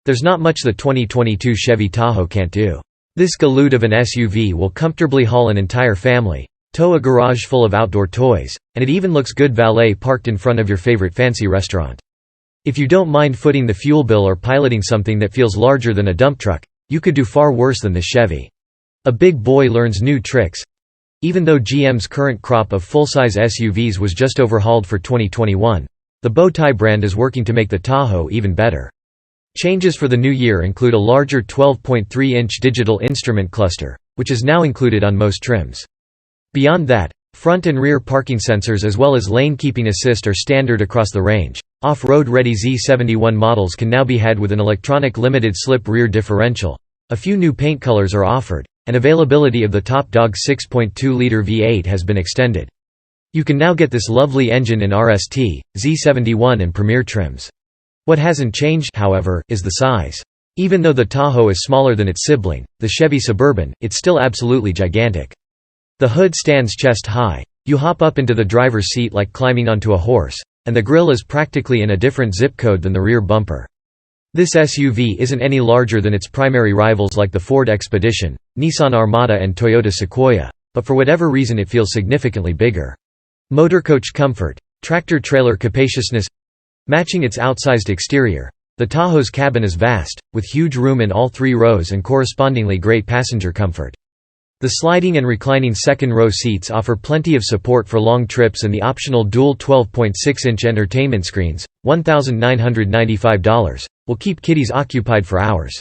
There's not much the 2022 Chevy Tahoe can't do. This galoot of an SUV will comfortably haul an entire family, tow a garage full of outdoor toys, and it even looks good valet parked in front of your favorite fancy restaurant. If you don't mind footing the fuel bill or piloting something that feels larger than a dump truck, you could do far worse than this Chevy. A big boy learns new tricks. Even though GM's current crop of full-size SUVs was just overhauled for 2021, the Bowtie brand is working to make the Tahoe even better. Changes for the new year include a larger 12.3-inch digital instrument cluster, which is now included on most trims. Beyond that, front and rear parking sensors as well as lane keeping assist are standard across the range. Off-road ready Z71 models can now be had with an electronic limited slip rear differential. A few new paint colors are offered, and availability of the top dog 6.2-liter V8 has been extended. You can now get this lovely engine in RST, Z71 and Premier trims. What hasn't changed, however, is the size. Even though the Tahoe is smaller than its sibling, the Chevy Suburban, it's still absolutely gigantic. The hood stands chest high. You hop up into the driver's seat like climbing onto a horse, and the grille is practically in a different zip code than the rear bumper. This SUV isn't any larger than its primary rivals like the Ford Expedition, Nissan Armada and Toyota Sequoia, but for whatever reason it feels significantly bigger. Motorcoach comfort, tractor-trailer capaciousness. Matching its outsized exterior, the Tahoe's cabin is vast, with huge room in all three rows and correspondingly great passenger comfort. The sliding and reclining second-row seats offer plenty of support for long trips, and the optional dual 12.6-inch entertainment screens, $1,995, will keep kiddies occupied for hours.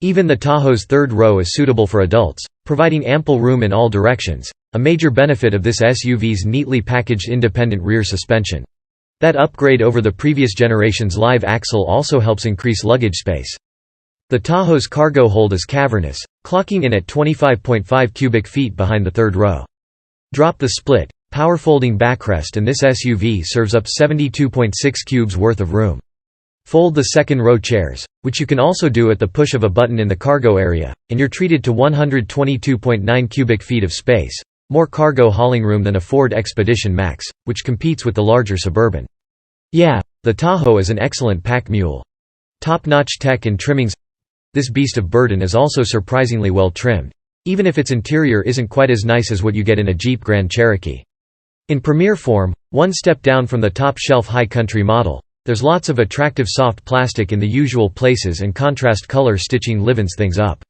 Even the Tahoe's third row is suitable for adults, providing ample room in all directions, a major benefit of this SUV's neatly packaged independent rear suspension. That upgrade over the previous generation's live axle also helps increase luggage space. The Tahoe's cargo hold is cavernous, clocking in at 25.5 cubic feet behind the third row. Drop the split, power-folding backrest and this SUV serves up 72.6 cubes worth of room. Fold the second-row chairs, which you can also do at the push of a button in the cargo area, and you're treated to 122.9 cubic feet of space, more cargo hauling room than a Ford Expedition Max, which competes with the larger Suburban. Yeah, the Tahoe is an excellent pack mule. Top-notch tech and trimmings. This beast of burden is also surprisingly well trimmed, even if its interior isn't quite as nice as what you get in a Jeep Grand Cherokee. In Premier form, one step down from the top-shelf High Country model, there's lots of attractive soft plastic in the usual places and contrast color stitching livens things up.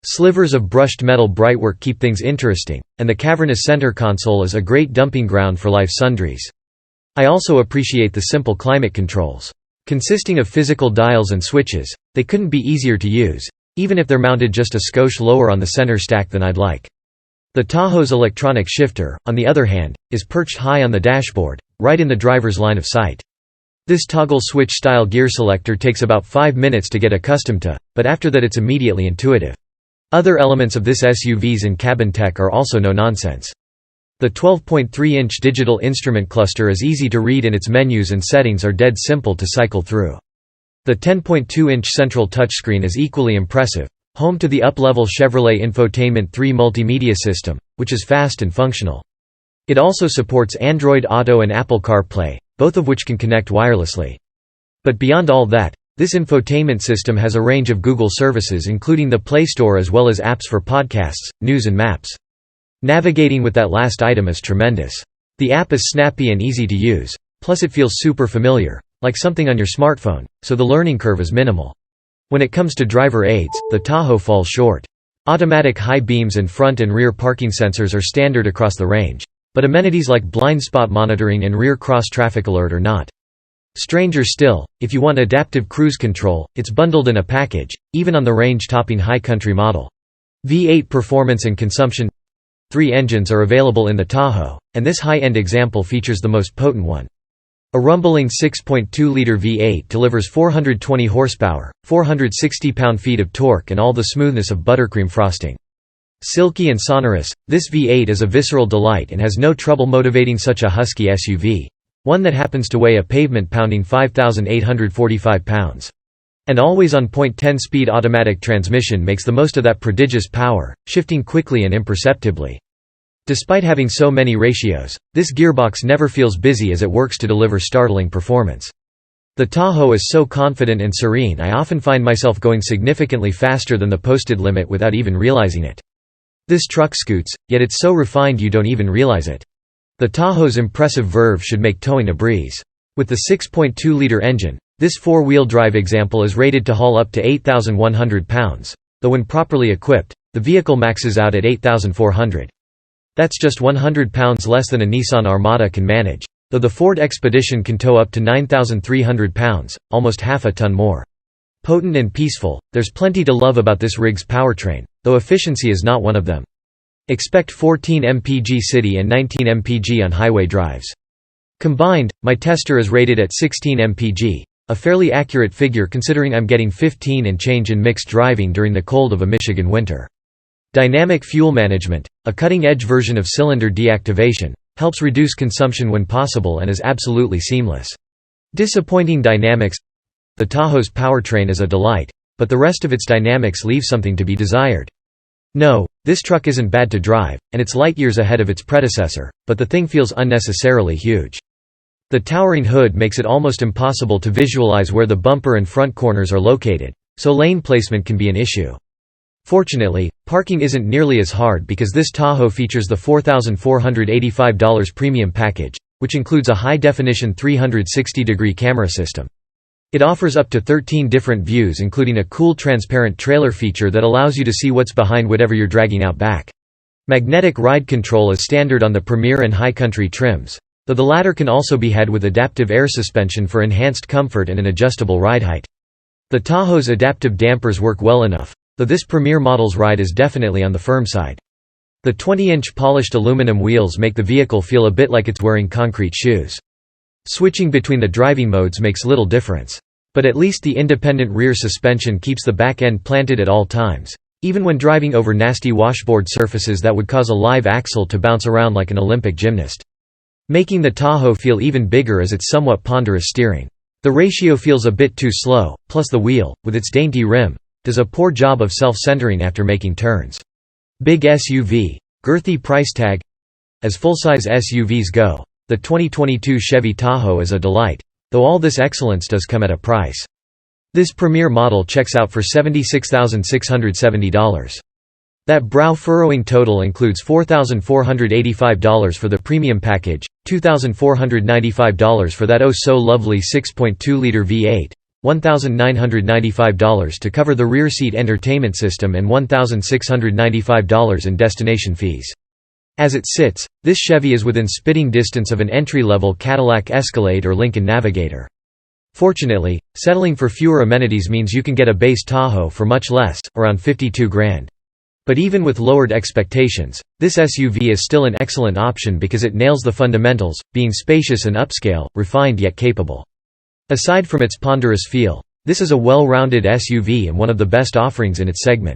Slivers of brushed metal brightwork keep things interesting, and the cavernous center console is a great dumping ground for life sundries. I also appreciate the simple climate controls. Consisting of physical dials and switches, they couldn't be easier to use, even if they're mounted just a skosh lower on the center stack than I'd like. The Tahoe's electronic shifter, on the other hand, is perched high on the dashboard, right in the driver's line of sight. This toggle switch-style gear selector takes about 5 minutes to get accustomed to, but after that it's immediately intuitive. Other elements of this SUV's in-cabin tech are also no-nonsense. The 12.3-inch digital instrument cluster is easy to read and its menus and settings are dead simple to cycle through. The 10.2-inch central touchscreen is equally impressive, home to the up-level Chevrolet Infotainment 3 multimedia system, which is fast and functional. It also supports Android Auto and Apple CarPlay, both of which can connect wirelessly. But beyond all that, this infotainment system has a range of Google services including the Play Store as well as apps for podcasts, news and maps. Navigating with that last item is tremendous. The app is snappy and easy to use, plus it feels super familiar, like something on your smartphone, so the learning curve is minimal. When it comes to driver aids, the Tahoe falls short. Automatic high beams and front and rear parking sensors are standard across the range, but amenities like blind spot monitoring and rear cross-traffic alert are not. Stranger still, if you want adaptive cruise control, it's bundled in a package, even on the range-topping High Country model. V8 performance and consumption. 3 engines are available in the Tahoe, and this high-end example features the most potent one. A rumbling 6.2-liter V8 delivers 420 horsepower, 460 pound-feet of torque and all the smoothness of buttercream frosting. Silky and sonorous, this V8 is a visceral delight and has no trouble motivating such a husky SUV. One that happens to weigh a pavement-pounding 5,845 pounds. An always-on-point 10-speed automatic transmission makes the most of that prodigious power, shifting quickly and imperceptibly. Despite having so many ratios, this gearbox never feels busy as it works to deliver startling performance. The Tahoe is so confident and serene I often find myself going significantly faster than the posted limit without even realizing it. This truck scoots, yet it's so refined you don't even realize it. The Tahoe's impressive verve should make towing a breeze. With the 6.2-liter engine, this four-wheel drive example is rated to haul up to 8,100 pounds, though when properly equipped, the vehicle maxes out at 8,400. That's just 100 pounds less than a Nissan Armada can manage, though the Ford Expedition can tow up to 9,300 pounds, almost half a ton more. Potent and peaceful, there's plenty to love about this rig's powertrain, though efficiency is not one of them. Expect 14 mpg city and 19 mpg on highway drives. Combined, my tester is rated at 16 mpg, a fairly accurate figure considering I'm getting 15 and change in mixed driving during the cold of a Michigan winter. Dynamic fuel management, a cutting-edge version of cylinder deactivation, helps reduce consumption when possible and is absolutely seamless. Disappointing dynamics. The Tahoe's powertrain is a delight, but the rest of its dynamics leave something to be desired. No, this truck isn't bad to drive, and it's light years ahead of its predecessor, but the thing feels unnecessarily huge. The towering hood makes it almost impossible to visualize where the bumper and front corners are located, so lane placement can be an issue. Fortunately, parking isn't nearly as hard because this Tahoe features the $4,485 premium package, which includes a high-definition 360-degree camera system. It offers up to 13 different views including a cool transparent trailer feature that allows you to see what's behind whatever you're dragging out back. Magnetic ride control is standard on the Premier and High Country trims, though the latter can also be had with adaptive air suspension for enhanced comfort and an adjustable ride height. The Tahoe's adaptive dampers work well enough, though this Premier model's ride is definitely on the firm side. The 20-inch polished aluminum wheels make the vehicle feel a bit like it's wearing concrete shoes. Switching between the driving modes makes little difference. But at least the independent rear suspension keeps the back end planted at all times, even when driving over nasty washboard surfaces that would cause a live axle to bounce around like an Olympic gymnast. Making the Tahoe feel even bigger is its somewhat ponderous steering. The ratio feels a bit too slow, plus the wheel, with its dainty rim, does a poor job of self-centering after making turns. Big SUV. Girthy price tag. As full-size SUVs go, the 2022 Chevy Tahoe is a delight, though all this excellence does come at a price. This Premier model checks out for $76,670. That brow-furrowing total includes $4,485 for the premium package, $2,495 for that oh-so-lovely 6.2-liter V8, $1,995 to cover the rear seat entertainment system and $1,695 in destination fees. As it sits, this Chevy is within spitting distance of an entry-level Cadillac Escalade or Lincoln Navigator. Fortunately, settling for fewer amenities means you can get a base Tahoe for much less, around $52,000. But even with lowered expectations, this SUV is still an excellent option because it nails the fundamentals, being spacious and upscale, refined yet capable. Aside from its ponderous feel, this is a well-rounded SUV and one of the best offerings in its segment.